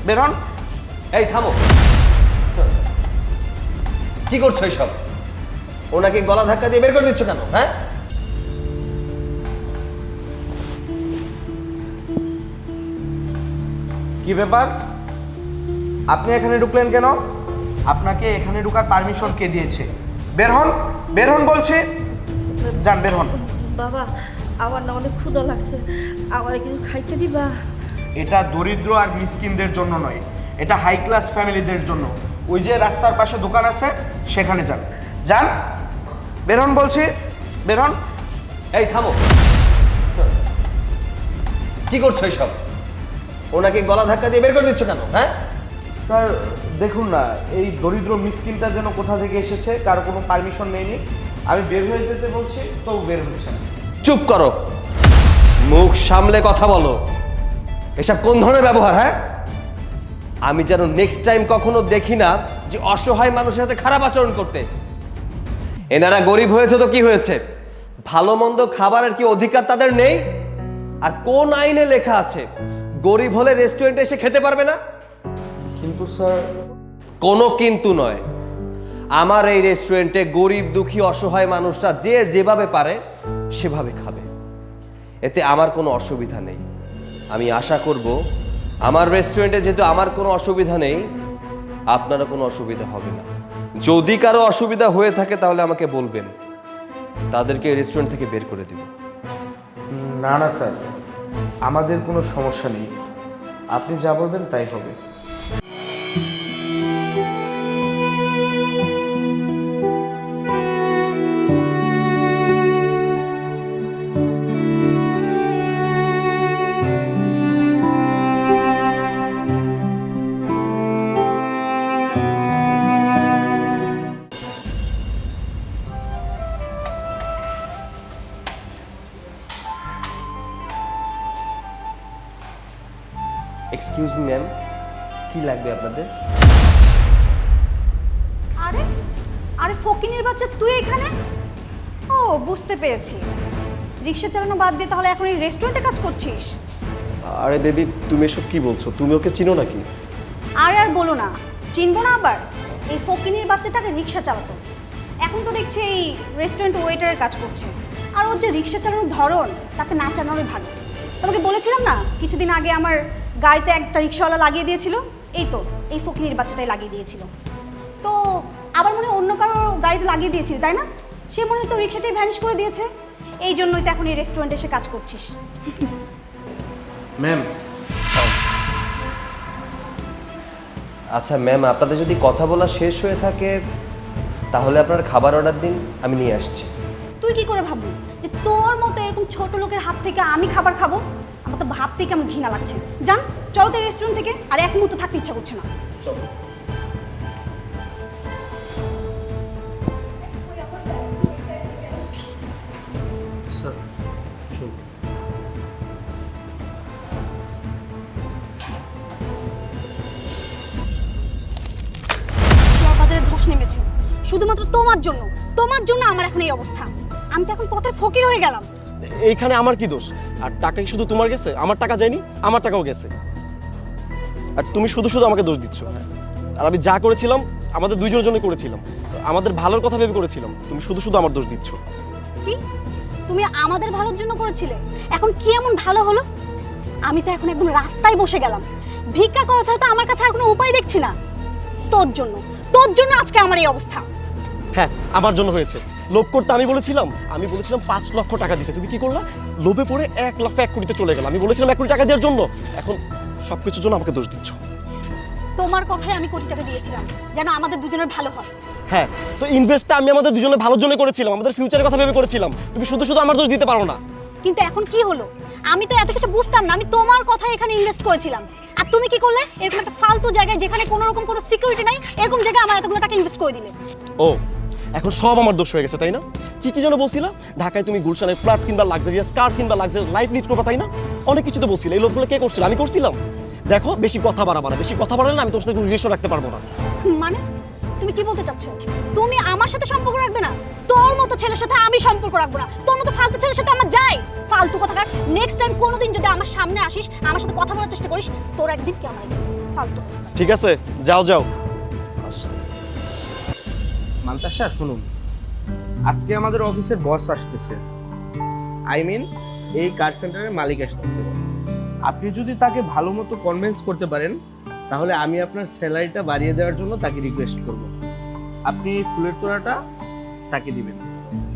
বের হন। এই থামো, কি করছো এইসব? ওনাকে গলা ধাক্কা দিয়ে বের করে দিচ্ছ কেন? হ্যাঁ, কি ব্যাপার? আপনি এখানে ঢুকলেন কেন? আপনাকে এখানে ঢোকার পারমিশন কে দিয়েছে? বের হন, বের হন বলছি। যান, বের হন। বাবা, আমার না অনেক ক্ষুধা লাগছে, আমার কিছু খাইতে দিবা? এটা দরিদ্র আর মিসকিনদের জন্য নয়, এটা হাই ক্লাস ফ্যামিলিদের জন্য। ওই যে রাস্তার পাশে দোকান আছে, সেখানে যান। যান, বের হন বলছি, বের হন। এই থামো, কি করছো এইসব? ওনাকে গলা ধাক্কা দিয়ে বের করে দিচ্ছ কেন? হ্যাঁ স্যার, দেখুন না, এই দরিদ্র মিসকিনটা যেন কোথা থেকে এসেছে, কারো কোনো পারমিশন নেয়নি। আমি বের হয়ে যেতে বলছি, তো বের হচ্ছে না। চুপ করো, মুখ সামলে কথা বলো। এসব কোন ধরনের ব্যবহার? হ্যাঁ, আমি যেন নেক্সট টাইম কখনো দেখি না যে অসহায় মানুষের সাথে খারাপ আচরণ করতে। এনারা গরিব হয়েছে তো কি হয়েছে, ভালো মন্দ খাবারের কি অধিকার তাদের নেই? আর কোন আইনে লেখা আছে গরিব হলে রেস্টুরেন্টে এসে খেতে পারবে না? কিন্তু স্যার, কোনো কিন্তু নয়। আমার এই রেস্টুরেন্টে গরিব দুঃখী অসহায় মানুষরা যে যেভাবে পারে সেভাবে খাবে, এতে আমার কোনো অসুবিধা নেই। আমি আশা করব আমার রেস্টুরেন্টে যেহেতু আমার কোনো অসুবিধা নেই, আপনারও কোনো অসুবিধা হবে না। যদি কারো অসুবিধা হয়ে থাকে তাহলে আমাকে বলবেন, তাদেরকে রেস্টুরেন্ট থেকে বের করে দিব। না না স্যার, আমাদের কোনো সমস্যা নেই, আপনি যা বলবেন তাই হবে। এক্সকিউজ মি ম্যাম, কি লাগবে আপনাদের? আরে আরে ফকিনের বাচ্চা, তুই এখানে? ও, বুঝতে পেরেছি, রিক্সা চালানো বাদ দিয়ে তাহলে এখন এই রেস্টুরেন্টে কাজ করছিস? আরে বেবি, তুমি এসব কি বলছো? তুমি ওকে চিনো নাকি? আরে আর বলো না, চিনবো না আবার? এই ফকিনের বাচ্চাটাকে রিক্সা চালাতো, এখন তো দেখছি এই রেস্টুরেন্ট ওয়েটারের কাজ করছে। আর ওর যে রিক্সা চালানোর ধরন, তাকে না চালানোই ভালো। তোমাকে বলেছিলাম না কিছুদিন আগে আমার গাড়িতে একটা রিক্সাওয়ালা লাগিয়ে দিয়েছিল, এই তো এই ফকিনের বাচ্চাটাই লাগিয়ে দিয়েছিল। তো আবার মনে হয় অন্য কারো গাড়িতে লাগিয়ে দিয়েছিল, তাই না? সে মনে হয় তো রিক্সাটাই ভ্যানিশ করে দিয়েছে, এই জন্যই তো এখন এই রেস্টুরেন্টে এসে কাজ করছিস। ম্যাম, আচ্ছা ম্যাম, আপনাদের যদি কথা বলা শেষ হয়ে থাকে তাহলে আপনার খাবার অর্ডার দিন, আমি নিয়ে আসছি। তুই কি করে ভাববি যে তোর মতো এরকম ছোট লোকের হাত থেকে আমি খাবার খাবো? আমার তো ভাবতেই কেমন ঘৃণা লাগছে। জান, চলো তো এই রেস্টুরেন্ট থেকে, আর এক মুহূর্ত থাকতে ইচ্ছা করছে না। চলো। স্যার, চলুন। শেয়ার বাজারে ধস নেমেছে শুধুমাত্র তোমার জন্য। তোমার জন্য আমার এখন এই অবস্থা। আমি তো এখন পথের ফকির হয়ে গেলাম। এইখানে আমার কি দোষ? আর টাকা কি শুধু তোমার গেছে? আমার টাকা যায়নি, আমার টাকাও গেছে। আর তুমি শুধু শুধু আমাকে দোষ দিচ্ছ। আর আমি যা করেছিলাম আমাদের দুইজনের জন্য করেছিলাম, আমাদের ভালোর কথা ভেবে করেছিলাম। তুমি শুধু শুধু আমার দোষ দিচ্ছ। কি? তুমি আমাদের ভালোর জন্য করেছিলে, এখন কি এমন ভালো হলো? আমি তো এখন একদম রাস্তায় বসে গেলাম, ভিক্ষা করা ছাড়া তো আমার কাছে আর কোনো উপায় দেখছি না। তোর জন্য, তোর জন্য আজকে আমার এই অবস্থা। হ্যাঁ, আমার জন্য হয়েছে। লোভ করতে আমি বলেছিলাম 5 লক্ষ টাকা দিতে, তুমি কি করলা? লোভে পড়ে 1 লাখ 1 কোটিতে চলে গেল। আমি বলেছিলাম 1 কোটি টাকা দেওয়ার জন্য, এখন সবকিছুর জন্য আমাকে দোষ দিচ্ছ। তোমার কথায় আমি কোটি টাকা দিয়েছিলাম যেন আমাদের দুজনের ভালো হয়। হ্যাঁ, তো ইনভেস্টটা আমি আমাদের দুজনের ভালোর জন্য করেছিলাম, আমাদের ফিউচারের কথা ভেবে করেছিলাম। তুমি শুধু শুধু আমার দোষ দিতে পারো না। কিন্তু এখন কি হলো? আমি তো এত কিছু বুঝতাম না, আমি তোমার কথায় এখানে ইনভেস্ট করেছিলাম। আর তুমি কি করলে? এরকম একটা ফালতু জায়গায় যেখানে কোনো রকম কোনো সিকিউরিটি নাই, এরকম জায়গায় আমার এতগুলো টাকা ইনভেস্ট করে দিলে। ও, এখন সব আমার দোষ হয়ে গেছে, তাই না? কি কি যেন বলছিলা? ঢাকায় তুমি গুলশানে ফ্ল্যাট কিংবা লাক্সারিয়াস কার কিংবা লাক্সারিয়াস লাইফ লিড করবা, তাই না? অনেক কিছু তো বলছিলে। এই লোকগুলো কে করছিল? আমি করছিলাম। দেখো, বেশি কথা বাড়াবা না। বেশি কথা বাড়ালে না আমি তোমার সাথে কোনো রিলেশন রাখতে পারবো না। মানে তুমি কি বলতে চাচ্ছ? তুমি আমার সাথে সম্পর্ক রাখবে না? তোর মতো ছেলের সাথে আমি সম্পর্ক রাখবো না। তোর মতো ফালতু ছেলের সাথে আমার যাই। ফালতু কথাকার। নেক্সট টাইম কোনোদিন যদি আমার সামনে আসিস, আমার সাথে কথা বলার চেষ্টা করিস, তোর একদিন কি আমার একদিন। ফালতু। ঠিক আছে, যাও যাও। মান্তাসা শুনুন, আজকে আমাদের অফিসের বস আসতেছে, এই কার সেন্টারের মালিক আসতেছে। আপনি যদি তাকে ভালো মতো কনভিন্স করতে পারেন তাহলে আমি আপনার স্যালারিটা বাড়িয়ে দেওয়ার জন্য তাকে রিকোয়েস্ট করব। আপনি ফুলের তোড়াটা তাকে দিবেন।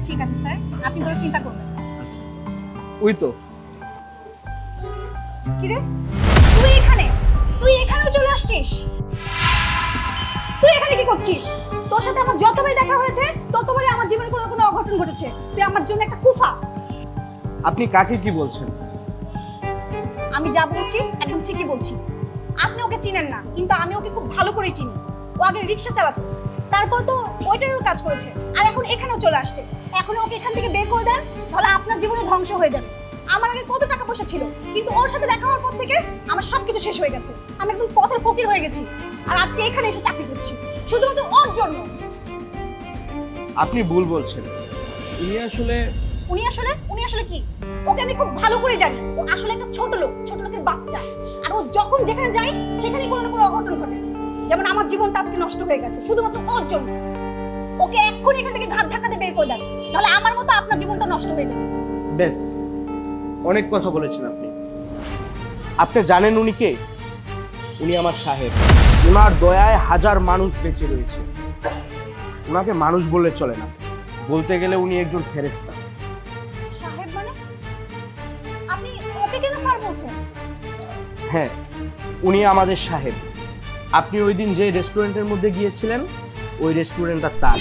ঠিক আছে স্যার, আপনি কোনো চিন্তা করবেন না। ওই তো কি রে, তুই এখানেও চলে আসছিস? তুই এখানে কি করছিস? তোর সাথে আমার যতবারই দেখা হয়েছে ততবারই আমার জীবনে কোনো কোনো অঘটন ঘটেছে। তুই আমার জন্য একটা কুফা। আপনি কাকে কি বলছেন? আমি যা বলছি একদম ঠিকই বলছি। আপনি ওকে চিনেন না, কিন্তু আমি ওকে খুব ভালো করে চিনি। ও আগে রিক্সা চালাতো, তারপর তো ওইটারও কাজ করেছে, আর এখন এখানেও চলে আসছে। এখন ওকে এখান থেকে বের করে দেন, তাহলে আপনার জীবনে ধ্বংস হয়ে যাবে। আমার আগে কত টাকা পয়সা ছিল, কিন্তু ওর সাথে দেখা হওয়ার পর থেকে আমার সবকিছু শেষ হয়ে গেছে। আমি একদম পথের ফকির হয়ে গেছি, আর আজকে এখানে এসে চাকরি করছি শুধুমাত্র ওর জন্য। আপনি ভুল বলছেন। উনি আসলে কি? ওকে আমি খুব ভালো করে জানি। ও আসলে একটা ছোট লোকের বাচ্চা। আর ও যখন যেখানে যায় সেখানে কোনো না কোনো অঘটন ঘটে। যেমন আমার জীবনটা আজকে নষ্ট হয়ে গেছে শুধুমাত্র ওর জন্য। ওকে এক্ষুনি এখান থেকে ঘাত ধাক্কা দিয়ে বের করে দেন, নাহলে আমার মতো আপনার জীবনটা নষ্ট হয়ে যাবে। বেশ, অনেক কথা বলেছেন আপনি। আপনি জানেন উনি কে? উনি আমার সাহেব। ওনার দয়ায় হাজার মানুষ বেঁচে রয়েছে। ওনাকে মানুষ বললে চলে না, বলতে গেলে উনি একজন ফেরেশতা। সাহেব মানে? আপনি ওকে কেন স্যার বলছেন? হ্যাঁ, উনি আমাদের সাহেব। আপনি ওই দিন যে রেস্টুরেন্টের মধ্যে গিয়েছিলেন ওই রেস্টুরেন্টটা তার।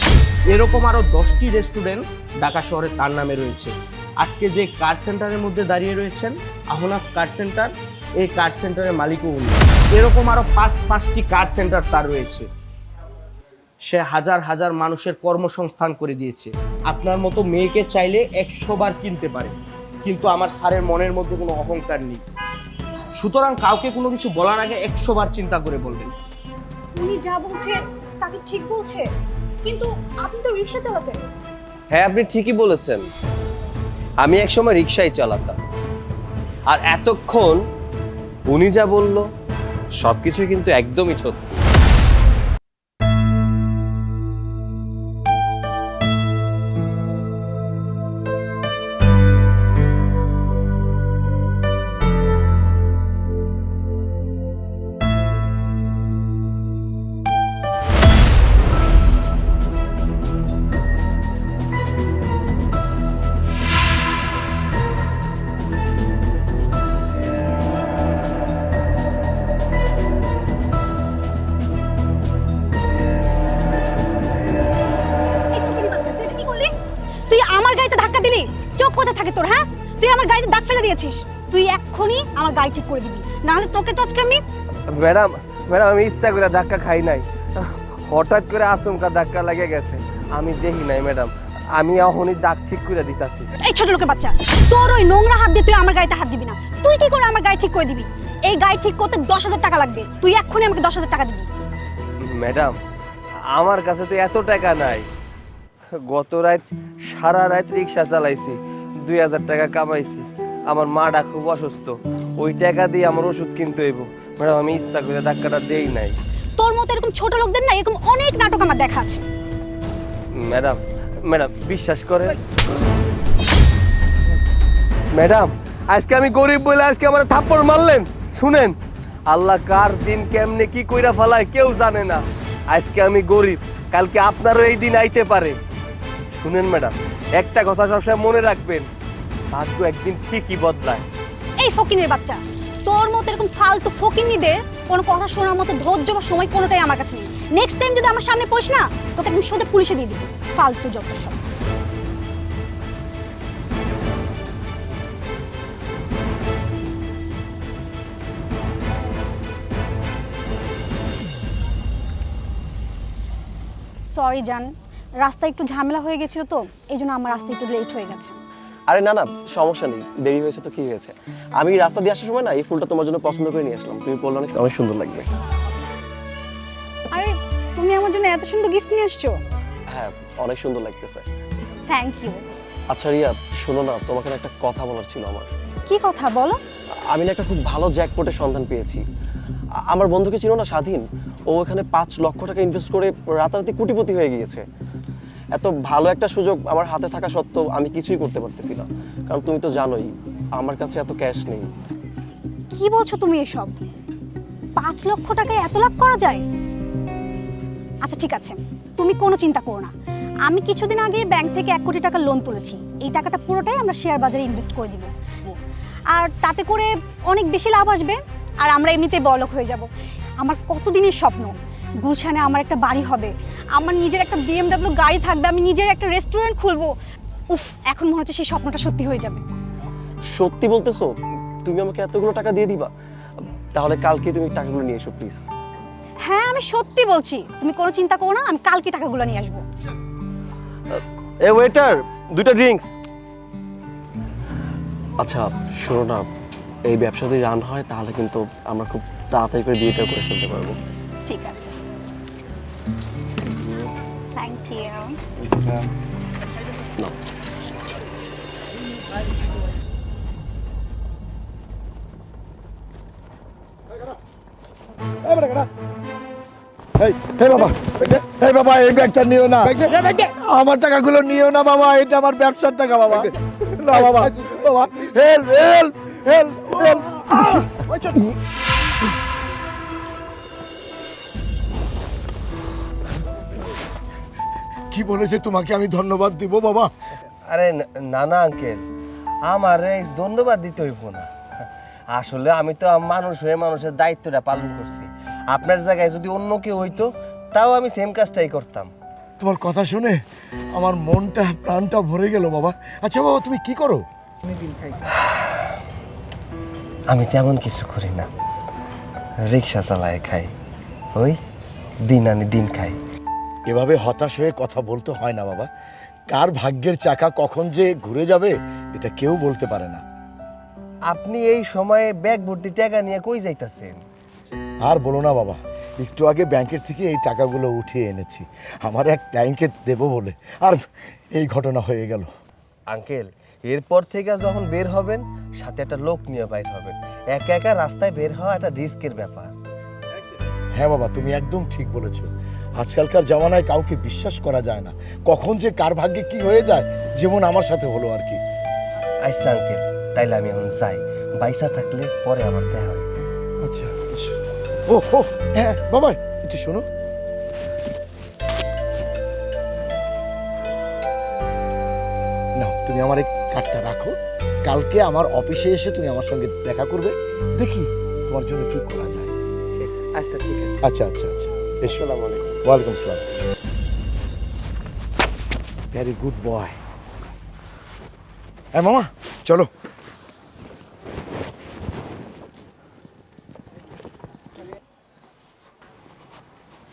এরকম আরো 10টি রেস্টুরেন্ট ঢাকা শহরে তার নামে রয়েছে। আজকে যে কার সেন্টারের মধ্যে দাঁড়িয়ে রয়েছেন আহনাফ কার সেন্টার, এই কার সেন্টারের মালিকও উনি। এরকম আরো পাঁচটি কার সেন্টার তার রয়েছে। সে হাজার হাজার মানুষের কর্মসংস্থান করে দিয়েছে। আপনার মতো মেয়েকে চাইলে 100 বার কিনতে পারে, কিন্তু আমার স্যারের মনের মধ্যে কোনো অহংকার নেই। সুতরাং কাউকে কোনো কিছু বলার আগে 100 বার চিন্তা করে বলবেন। উনি যা বলছে তাকে ঠিক বলছে, কিন্তু আপনি তো রিক্সা চালাতেন। হ্যাঁ, আপনি ঠিকই বলেছেন। আমি একসময় রিক্সাই চালাতাম, আর এতক্ষণ উনি যা বলল সবকিছুই কিন্তু একদমই সত্যি। এই ফকিনি বাচ্চা, তুই এটা কি করলি? তুই আমার গাড়িতে ধাক্কা দিলি। চোখ কোথায় থাকে তোর? হ্যাঁ, তুই আমার গাড়িতে দাগ ফেলে দিয়েছিস। তুই এক্ষুনি আমার গাড়ি ঠিক করে দিবি, না হলে তোকে তো আজকে আমি। ম্যাডাম আমি ইচ্ছা করে ধাক্কা খাই নাই, হঠাৎ করে আচমকা ধাক্কা লেগে গেছে। আমি দেখি নাই ম্যাডাম, আমি এখনই দাগ ঠিক করে দিতাছি। এই ছোট লোকের বাচ্চা, তোর ওই নোংরা হাত দিয়ে তুই আমার গাড়িতে হাত দিবি না। তুই কি করে আমার গাড়ি ঠিক করে দিবি? এই গাড়ি ঠিক করতে 10,000 টাকা লাগবে। তুই এক্ষুনি আমাকে 10,000 টাকা দিবি। ম্যাডাম আমার কাছে তো এত টাকা নাই। গত রাত সারা রাত রিক্সা চালাইছি, 2,000 টাকা কামাইছি। আমার মাটা খুব অসুস্থ, ওই টাকা দিয়ে আমার ওষুধ কিনতে হইব। ম্যাডাম আমি ইচ্ছা করে ধাক্কাটা দেই নাই। তোর মতো এরকম ছোট লোকদের না এরকম অনেক নাটক আমার দেখা আছে। ম্যাডাম বিশ্বাস করেন ম্যাডাম, আজকে আমি গরিব বলে আজকে আমার থাপ্পড় মারলেন। শুনেন, আল্লাহ কার দিন কেমনে কি কইরা ফেলায় কেউ জানে না। আজকে আমি গরিব, কালকে আপনারও এই দিন আইতে পারে। শুনেন ম্যাডাম, একটা কথা সবসময় মনে রাখবেন, ভাগ্য একদিন ঠিকই বদলায়। এই ফকিনের বাচ্চা, তোর মতো এরকম ফালতু ফকিনীদের কোনো কথা শোনার মতো ধৈর্য বা সময় কোনোটাই আমার কাছে নেই। নেক্সট টাইম যদি আমার সামনে পড়িস না, তোকে একদম সোজা পুলিশে দিয়ে দিবি। ফালতু যত সব। সরি জান, রাস্তা একটু ঝামেলা হয়ে গেছিল তো, এই জন্য আমার রাস্তা একটু লেট হয়ে গেছে। আরে না সমস্যা নেই, দেরি হয়েছে তো কি হয়েছে। আমি রাস্তা দিয়ে আসার সময় না এই ফুলটা তোমার জন্য পছন্দ করে নিয়ে আসলাম। তুমি পড়লে অনেক সুন্দর লাগবে। আরে তুমি আমার জন্য এত সুন্দর গিফট নিয়ে আসছো। হ্যাঁ, অনেক সুন্দর লাগতেছে। Thank you. আচ্ছা রিয়া, শোনো না, তোমাকে না একটা কথা বলার ছিল আমার। কি কথা বলো? আমি না একটা খুব ভালো জ্যাকপটের সন্ধান পেয়েছি। আমার বন্ধুকে চিনো না, স্বাধীন? ও এখানে 5 লক্ষ টাকা ইনভেস্ট করে রাতারাতি কোটিপতি হয়ে গিয়েছে। এত ভালো একটা সুযোগ আমার হাতে থাকা সত্ত্বেও আমি কিছুই করতে পারতেছি না, কারণ তুমি তো জানোই আমার কাছে এত ক্যাশ নেই। কি বলছো তুমি এসব? 5 লক্ষ টাকায় এত লাভ করা যায়? আচ্ছা ঠিক আছে, তুমি কোনো চিন্তা করো না। আমি কিছুদিন আগে ব্যাংক থেকে 1 কোটি টাকা লোন তুলেছি। এই টাকাটা পুরোটাই আমরা শেয়ার বাজারে ইনভেস্ট করে দিব, আর তাতে করে অনেক বেশি লাভ আসবে, আর আমরা এমনিতেই বড়লোক হয়ে যাব। আমার কতদিনের স্বপ্ন, গুলশানে আমার একটা বাড়ি হবে, আমার নিজের একটা BMW গাড়ি থাকবে, আমি নিজের একটা রেস্টুরেন্ট খুলবো। উফ, এখন মনে হচ্ছে সেই স্বপ্নটা সত্যি হয়ে যাবে। সত্যি বলতেছো? তুমি আমাকে এতগুলো টাকা দিয়ে দিবা? তাহলে কালকে তুমি টাকাগুলো নিয়ে এসো প্লিজ। হ্যাঁ, আমি সত্যি বলছি, তুমি কোনো চিন্তা করো না, আমি কালকে টাকাগুলো নিয়ে আসবো। এ ওয়েটার, 2টা ড্রিঙ্কস। আচ্ছা শোনো না, এই ব্যবসা যদি রান হয় তাহলে কিন্তু আমরা খুব তাড়াতাড়ি করে বিয়েটা করে ফেলতে পারবো। ঠিক আছে, থ্যাংক ইউ। নাও। এই বাবা এই ব্যাগটা নিও না, আমার টাকাগুলো নিও না বাবা, এটা আমার ব্যবসার টাকা বাবা। না বাবা, বাবা হেল্প হেল্প হেল্প হেল্প। কি বলেছে তোমাকে আমি ধন্যবাদ দিব বাবা? আরে না না আঙ্কেল, আমার এই ধন্যবাদ দিতে হইব না। আসলে আমি তো মানুষ হয়ে মানুষের দায়িত্বটা পালন করছি। আপনার জায়গায় যদি অন্য কেউ হইতো তাও আমি সেম কাজটাই করতাম। তোমার কথা শুনে আমার মনটা প্রাণটা ভরে গেল বাবা। আচ্ছা বাবা, তুমি কি করো? আমি তেমন কিছু করি না, রিক্সা চালায় খাই, ওই দিন আনি দিন খাই। এভাবে হতাশ হয়ে কথা বলতে হয় না বাবা। কার ভাগ্যের চাকা কখন যে ঘুরে যাবে এটা কেউ বলতে পারে না। আপনি এই সময়ে ব্যাগ ভর্তি টাকা নিয়ে কই যাইতাছেন? আর বলো না বাবা, একটু আগে ব্যাংকের থেকে এই টাকাগুলো উঠিয়ে এনেছি আমার এক ক্লায়েন্টকে দেবো বলে, আর এই ঘটনা হয়ে গেল। আঙ্কেল, এরপর থেকে যখন বের হবেন সাথে একটা লোক নিয়ে বাইর হবেন। একা একা রাস্তায় বের হওয়া একটা রিস্কের ব্যাপার। হ্যাঁ বাবা, তুমি একদম ঠিক বলেছো। আজকালকার জামানায় কাউকে বিশ্বাস করা যায় না, কখন যে কার ভাগ্যে কি হয়ে যায়, যেমন আমার সাথে হলো আর কি। আচ্ছা আঙ্কেল, তাইলে আমি এখন যাই, বাইসা থাকলে পরে আমার দেখা হয়। আচ্ছা ও ও হ্যাঁ বাবা, একটু শোনো। না, তুমি আমার এই কার্ডটা রাখো, কালকে আমার অফিসে এসে তুমি আমার সঙ্গে দেখা করবে, দেখি তোমার জন্য কি করা যায়। আচ্ছা ঠিক আছে। আচ্ছা আচ্ছা আচ্ছা, এসো। আসসালামু আলাইকুম। ওয়ালাইকুম আসসালাম। Very good boy. হ্যাঁ মামা, চলো।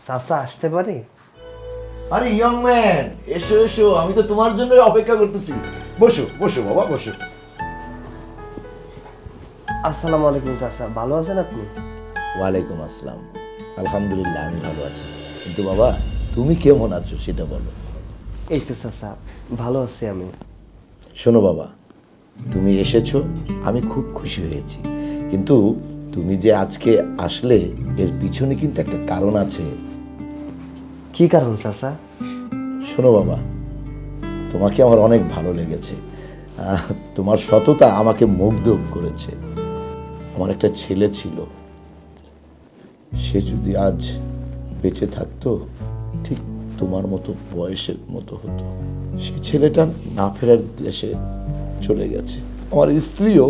চাচা আসতে পারি? আরে ইয়ং ম্যান, এসো এসো, আমি তো তোমার জন্য অপেক্ষা করতেছি। বসো বসো বাবা, বসো। আসসালামু আলাইকুম চাচা, ভালো আছেন আপনি? ওয়ালাইকুম আসসালাম। আলহামদুলিল্লাহ, আমি ভালো আছি, কিন্তু বাবা তুমি কেমন আছো সেটা বলো। এই তো চাচা, ভালো আছি আমি। শোনো বাবা, তুমি এসেছো, আমি খুব খুশি হয়েছি, কিন্তু তুমি যে আজকে আসলে এর পিছনে কিন্তু একটা কারণ আছে। কি কারণ চাচা? শোনো বাবা, তোমাকে আমার অনেক ভালো লেগেছে, তোমার সততা আমাকে মুগ্ধ করেছে। আমার একটা ছেলে ছিল, সে যদি আজ বেঁচে থাকতো ঠিক তোমার মতো বয়সের মতো হতো। সেই ছেলেটা না ফেরার দেশে চলে গেছে, আমার স্ত্রীও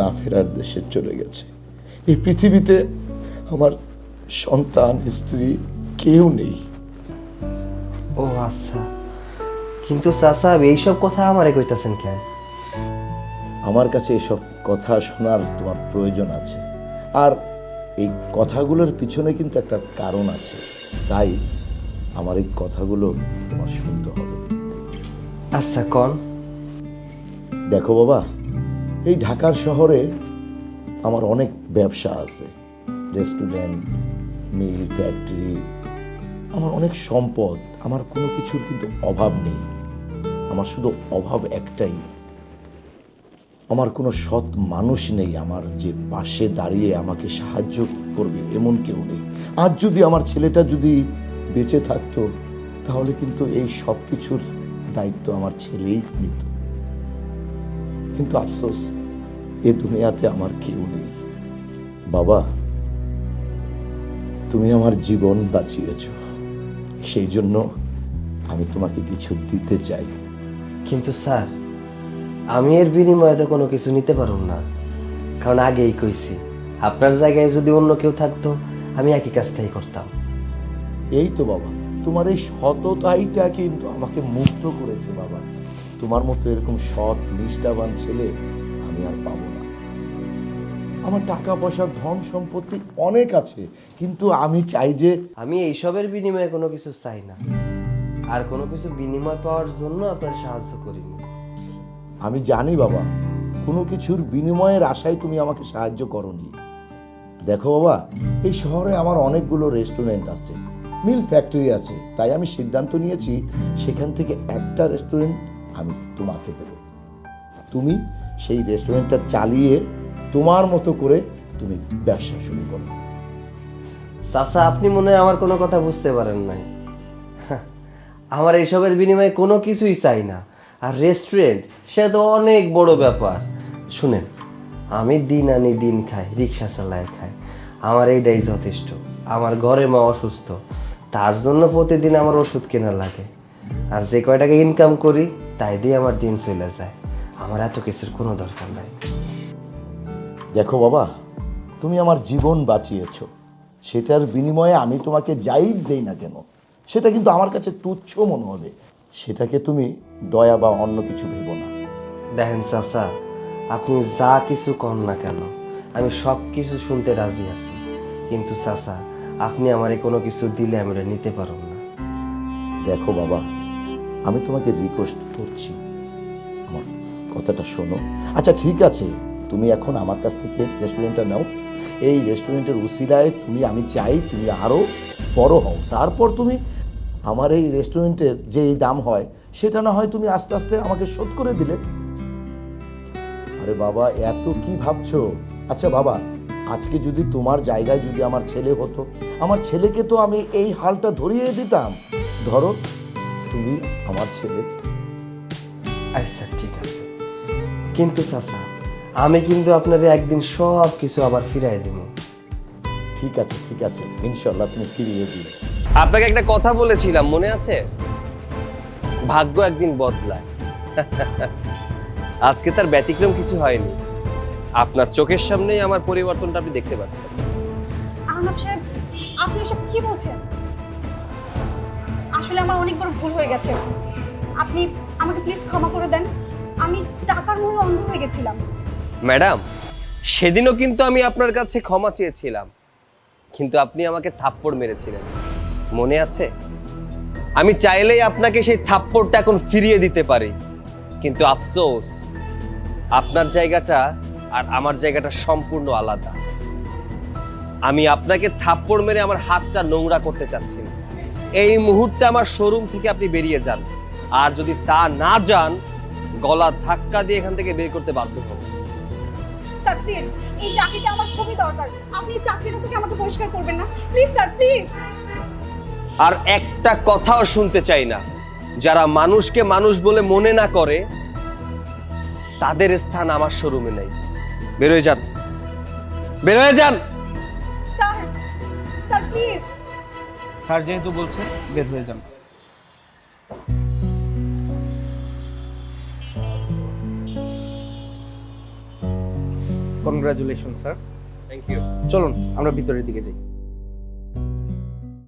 না ফেরার দেশে চলে গেছে। এই পৃথিবীতে আমার সন্তান স্ত্রী কেউ নেই। ও আচ্ছা, কিন্তু চাচা এইসব কথা আমারে কইতাছেন কেন? আমার কাছে এসব কথা শোনার তোমার প্রয়োজন আছে, আর এই কথাগুলোর পিছনে কিন্তু একটা কারণ আছে, তাই আমার এই কথাগুলো তোমার শুনতে হবে। আচ্ছা কোন? দেখো বাবা, এই ঢাকার শহরে আমার অনেক ব্যবসা আছে, রেস্টুরেন্ট, মিল, ফ্যাক্টরি, আমার অনেক সম্পদ, আমার কোনো কিছুর কিন্তু অভাব নেই। আমার শুধু অভাব একটাই, আমার কোনো সৎ মানুষ নেই আমার যে পাশে দাঁড়িয়ে আমাকে সাহায্য করবে এমন কেউ নেই। আজ যদি আমার ছেলেটা যদি বেঁচে থাকতো তাহলে কিন্তু এই সব কিছুর দায়িত্ব আমার ছেলেই নিত। কিন্তু আফসোস এ দুনিয়াতে আমার কেউ নেই। বাবা, তুমি আমার জীবন বাঁচিয়েছ, সেই জন্য আমি তোমাকে কিছু দিতে চাই। কিন্তু স্যার, আমি এর বিনিময়ে তো কোনো কিছু নিতে পারুম না, কারণ আগেই কইছি আপনার জায়গায় যদি অন্য কেউ থাকতো আমি একই কাজটাই করতাম। এই তো বাবা, তোমার এই সততাইটা কিন্তু আমাকে মুক্ত করেছে বাবা। তোমার মতো এরকম সৎ নিষ্ঠাবান ছেলে আমি আর পাবো না। আমার টাকা পয়সা ধন সম্পত্তি অনেক আছে, কিন্তু আমি চাই যে আমি এইসবের বিনিময়ে কোনো কিছু চাই না, আর কোনো কিছু বিনিময় পাওয়ার জন্য আপনার সাহায্য করিনি। আমি জানি বাবা, কোনো কিছুর বিনিময়ের আশায় তুমি আমাকে সাহায্য করনি। দেখো বাবা, এই শহরে আমার অনেকগুলো রেস্টুরেন্ট আছে, মিল ফ্যাক্টরি আছে, তাই আমি সিদ্ধান্ত নিয়েছি সেখান থেকে একটা রেস্টুরেন্ট আমি তোমাকে দেবো। তুমি সেই রেস্টুরেন্টটা চালিয়ে তোমার মতো করে তুমি ব্যবসা শুরু করো। চাচা, আপনি মনে হয় আমার কোনো কথা বুঝতে পারেন নাই। আমার এইসবের বিনিময়ে কোনো কিছুই চাই না। আর রেস্টুরেন্ট সে তো অনেক বড় ব্যাপার। শুনেন, আমি দিন আনি দিন খাই, রিক্সা চালায় খাই, আমার এইটাই যথেষ্ট। আমার ঘরে মা অসুস্থ, তার জন্য প্রতিদিন আমার ওষুধ কেনা লাগে, আর যে কয় টাকা ইনকাম করি তাই দিয়ে আমার দিন চলে যায়। আমার এত কিছুর কোনো দরকার নাই। দেখো বাবা, তুমি আমার জীবন বাঁচিয়েছো, সেটার বিনিময়ে আমি তোমাকে যাই দেই না কেন সেটা কিন্তু আমার কাছে তুচ্ছ মনে হবে। সেটাকে তুমি দয়া বা অন্য কিছু ভেবো না। দেখেন চাচা, আপনি যা কিছু কন না কেন আমি সব কিছু শুনতে রাজি আছি, কিন্তু চাচা আপনি আমারে কোনো কিছু দিলে আমি ওটা নিতে পারব না। দেখো বাবা, আমি তোমাকে রিকোয়েস্ট করছি, আমার কথাটা শোনো। আচ্ছা ঠিক আছে, তুমি এখন আমার কাছ থেকে রেস্টুরেন্টটা নাও। এই রেস্টুরেন্টের উসিলায় আমি চাই তুমি আরও বড় হও। তারপর তুমি আমার এই রেস্টুরেন্টের যে এই দাম হয় সেটা না হয় তুমি আস্তে আস্তে আমাকে শোধ করে দিলে। আরে বাবা, এত কি ভাবছো? আচ্ছা বাবা, আজকে যদি তোমার জায়গায় যদি আমার ছেলে হতো, আমার ছেলেকে তো আমি এই হালটা ধরিয়ে দিতাম। ধরো তুমি আমার ছেলে। আচ্ছা ঠিক আছে, কিন্তু চাচা আমি কিন্তু আপনারে একদিন সব কিছু আবার ফিরাই দিব। ঠিক আছে ঠিক আছে, ইনশাল্লাহ তুমি ফিরিয়ে দিবে। আপনাকে একটা কথা বলেছিলাম, মনে আছে? ভাগ্য একদিন বদলায়। আজকে তার ব্যতিক্রম কিছু হয়নি। আপনার চোখের সামনেই আমার পরিবর্তনটা আপনি দেখতে পাচ্ছেন। আহনাব সাহেব, আপনি এসব কি বলছেন? আসলে আমার অনেক বড় ভুল হয়ে গেছে, আপনি আমাকে প্লিজ ক্ষমা করে দেন। আমি টাকার মোহে অন্ধ হয়ে গেছিলাম। ম্যাডাম, সেদিনও কিন্তু আমি আপনার কাছে ক্ষমা চেয়েছিলাম, কিন্তু আপনি আমাকে থাপ্পড় মেরেছিলেন, মনে আছে? আমি চাইলেই আপনাকে সেই থাপ্পড়টা এখন ফিরিয়ে দিতে পারি, কিন্তু আফসোস আপনার জায়গাটা আর আমার জায়গাটা সম্পূর্ণ আলাদা। আমি আপনাকে থাপ্পড় মেরে আমার হাতটা নোংরা করতে চাচ্ছি না। এই মুহূর্তে আমার শোরুম থেকে আপনি বেরিয়ে যান, আর যদি তা না যান গলা ধাক্কা দিয়ে এখান থেকে বের করতে বাধ্য হব। স্যার প্লিজ, এই চাকরিটা আমার খুবই দরকার, আপনি এই চাকরিটা থেকে আমাকে পরিষ্কার করবেন না প্লিজ স্যার, প্লিজ। আর একটা কথাও শুনতে চাই না। যারা মানুষকে মানুষ বলে মনে না করে তাদের স্থান আমার শোরুমে নেই। বের হয়ে যান, বের হয়ে যান। Sir, sir please. স্যার যেহেতু বলছে, বের হয়ে যান। Congratulation sir. Thank you. চলুন আমরা ভিতরের দিকে যাই।